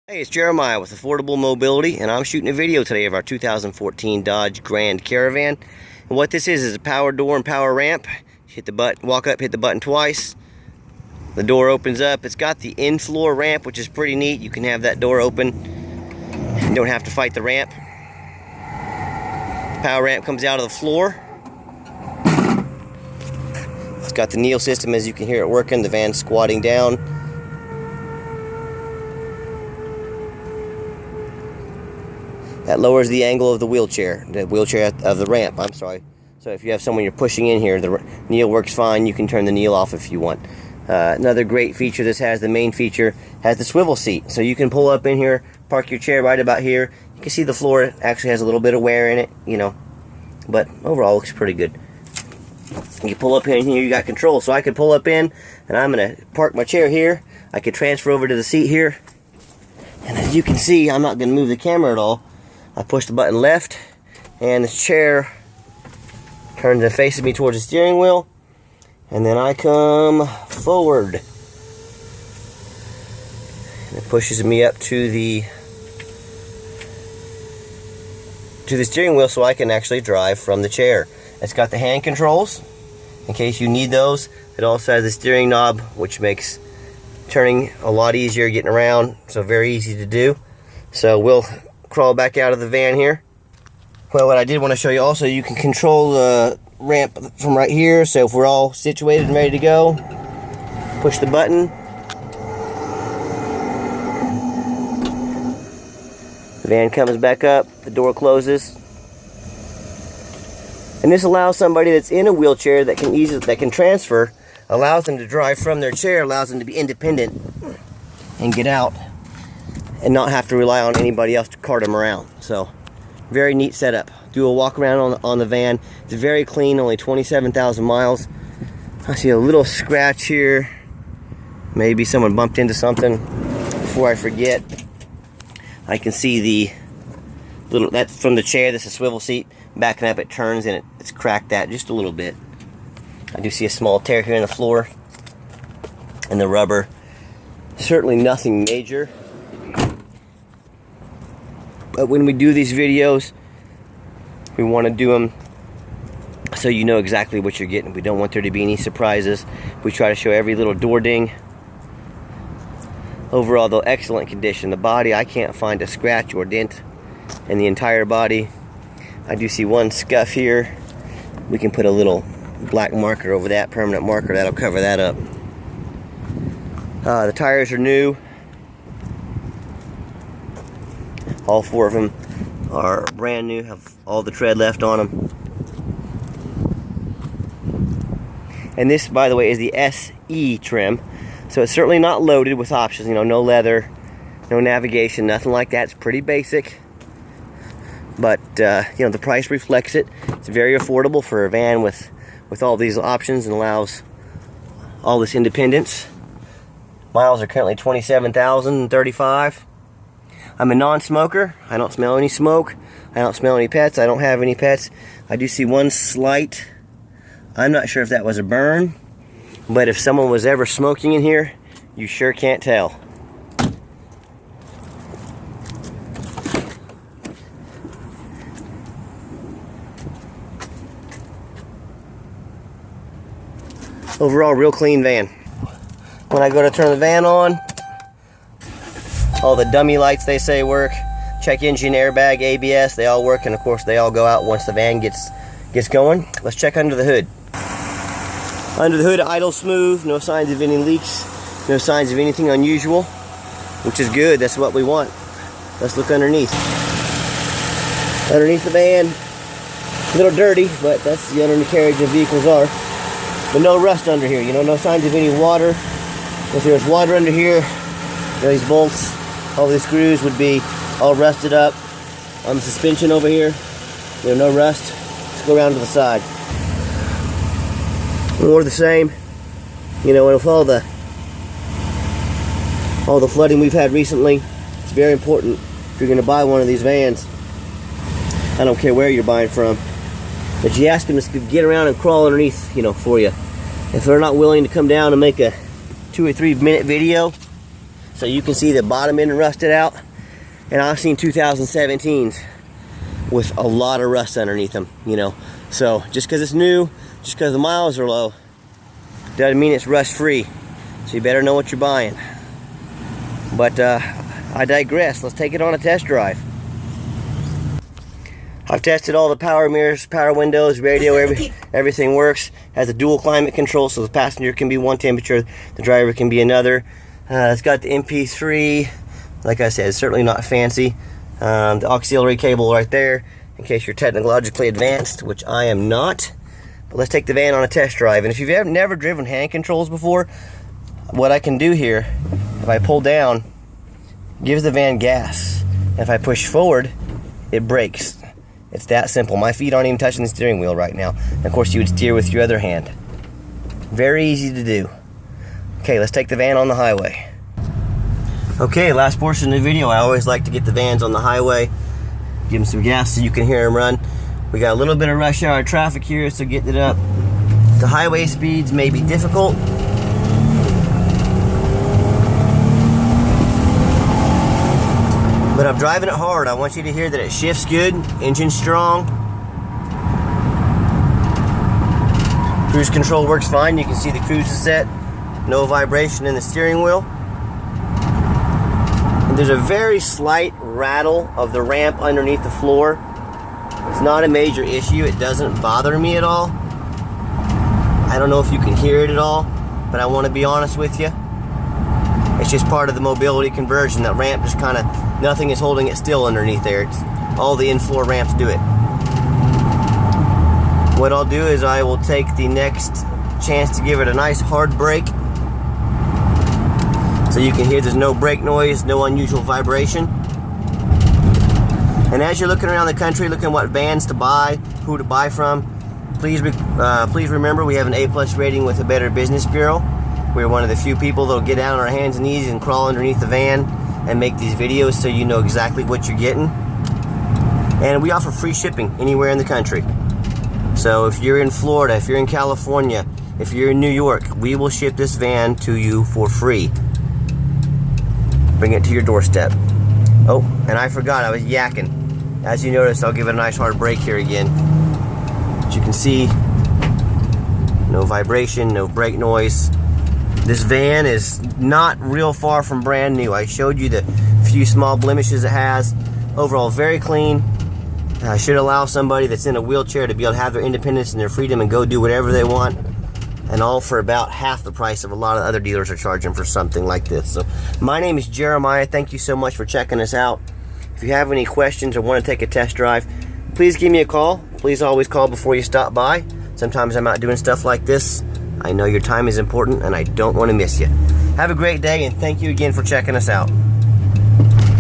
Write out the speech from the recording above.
Hey, it's Jeremiah with Affordable Mobility, and I'm shooting a video today of our 2014 Dodge Grand Caravan. And what this is a power door and power ramp. Hit the button, walk up, hit the button twice. The door opens up. It's got the in-floor ramp, which is pretty neat. You can have that door open. You don't have to fight the ramp. Power ramp comes out of the floor. It's got the kneel system, as you can hear it working. The van's squatting down. That lowers the angle of the wheelchair of the ramp, I'm sorry. So if you have someone you're pushing in here, the kneel works fine. You can turn the kneel off if you want. Another great feature this has, the main feature, has the swivel seat. So you can pull up in here, park your chair right about here. You can see the floor actually has a little bit of wear in it, you know. But overall, looks pretty good. You pull up in here, you got control. So I could pull up in, and I'm going to park my chair here. I could transfer over to the seat here. And as you can see, I'm not going to move the camera at all. I push the button left, and the chair turns and faces me towards the steering wheel, and then I come forward. And it pushes me up to the steering wheel so I can actually drive from the chair. It's got the hand controls in case you need those. It also has the steering knob, which makes turning a lot easier, getting around, so very easy to do. So we'll crawl back out of the van here. Well, what I did want to show you also, you can control the ramp from right here. So if we're all situated and ready to go, push the button. The van comes back up, the door closes. And this allows somebody that's in a wheelchair that can transfer, allows them to drive from their chair, allows them to be independent and get out and not have to rely on anybody else to cart them around. So, very neat setup. Do a walk around on the van. It's very clean, only 27,000 miles. I see a little scratch here. Maybe someone bumped into something. Before I forget, I can see the little, that's from the chair, this is a swivel seat. Backing up, it turns and it's cracked that just a little bit. I do see a small tear here in the floor and the rubber. Certainly nothing major. But when we do these videos, we want to do them so you know exactly what you're getting. We don't want there to be any surprises. We try to show every little door ding. Overall, though, excellent condition. The body, I can't find a scratch or dent in the entire body. I do see one scuff here. We can put a little black marker over that, permanent marker. That'll cover that up. The tires are new. All four of them are brand new, have all the tread left on them. And this, by the way, is the SE trim. So it's certainly not loaded with options, you know, no leather, no navigation, nothing like that. It's pretty basic. But, you know, the price reflects it. It's very affordable for a van with all these options and allows all this independence. Miles are currently 27,035. I'm a non-smoker. I don't smell any smoke. I don't smell any pets. I don't have any pets. I do see one slight, I'm not sure if that was a burn, but if someone was ever smoking in here, you sure can't tell. Overall, real clean van. When I go to turn the van on, all the dummy lights they say work. Check engine, airbag, ABS, they all work, and of course they all go out once the van gets going. Let's check under the hood. Under the hood, idle smooth, no signs of any leaks, no signs of anything unusual, which is good. That's what we want. Let's look underneath. Underneath the van, a little dirty, but that's the undercarriage of vehicles are. But no rust under here, you know, no signs of any water. If there was water under here, these bolts, all these screws would be all rusted up. On the suspension over here, you know, no rust. Let's go around to the side. More the same. You know, with all the flooding we've had recently, it's very important if you're going to buy one of these vans. I don't care where you're buying from, but you ask them to get around and crawl underneath, you know, for you. If they're not willing to come down and make a 2 or 3 minute video, So you can see the bottom end rusted out. And I've seen 2017s with a lot of rust underneath them, you know. So just because it's new, just because the miles are low, doesn't mean it's rust free. So you better know what you're buying. But I digress. Let's take it on a test drive. I've tested all the power mirrors, power windows, radio, everything works. Has a dual climate control, so the passenger can be one temperature, the driver can be another. It's got the MP3. Like I said, it's certainly not fancy. The auxiliary cable right there, in case you're technologically advanced, which I am not. But let's take the van on a test drive. And if you've never driven hand controls before, what I can do here, if I pull down, gives the van gas. If I push forward, it brakes. It's that simple. My feet aren't even touching the steering wheel right now. And of course, you would steer with your other hand. Very easy to do. Okay, let's take the van on the highway. Okay, last portion of the video. I always like to get the vans on the highway, give them some gas so you can hear them run. We got a little bit of rush hour traffic here, so getting it up. The highway speeds may be difficult. But I'm driving it hard. I want you to hear that it shifts good, engine strong. Cruise control works fine. You can see the cruise is set. No vibration in the steering wheel. And there's a very slight rattle of the ramp underneath the floor. It's not a major issue. It doesn't bother me at all. I don't know if you can hear it at all, but I want to be honest with you. It's just part of the mobility conversion. That ramp just kind of, nothing is holding it still underneath there. It's, all the in-floor ramps do it. What I'll do is I will take the next chance to give it a nice hard brake. So you can hear there's no brake noise, no unusual vibration. And as you're looking around the country, looking what vans to buy, who to buy from, please remember we have an A+ rating with the Better Business Bureau. We're one of the few people that'll get down on our hands and knees and crawl underneath the van and make these videos so you know exactly what you're getting. And we offer free shipping anywhere in the country. So if you're in Florida, if you're in California, if you're in New York, we will ship this van to you for free. Bring it to your doorstep. Oh, and I forgot, I was yakking. As you notice, I'll give it a nice hard brake here again. As you can see, no vibration, no brake noise. This van is not real far from brand new. I showed you the few small blemishes it has. Overall, very clean. Should allow somebody that's in a wheelchair to be able to have their independence and their freedom and go do whatever they want. And all for about half the price of a lot of other dealers are charging for something like this. So, my name is Jeremiah. Thank you so much for checking us out. If you have any questions or want to take a test drive, please give me a call. Please always call before you stop by. Sometimes I'm out doing stuff like this. I know your time is important and I don't want to miss you. Have a great day and thank you again for checking us out.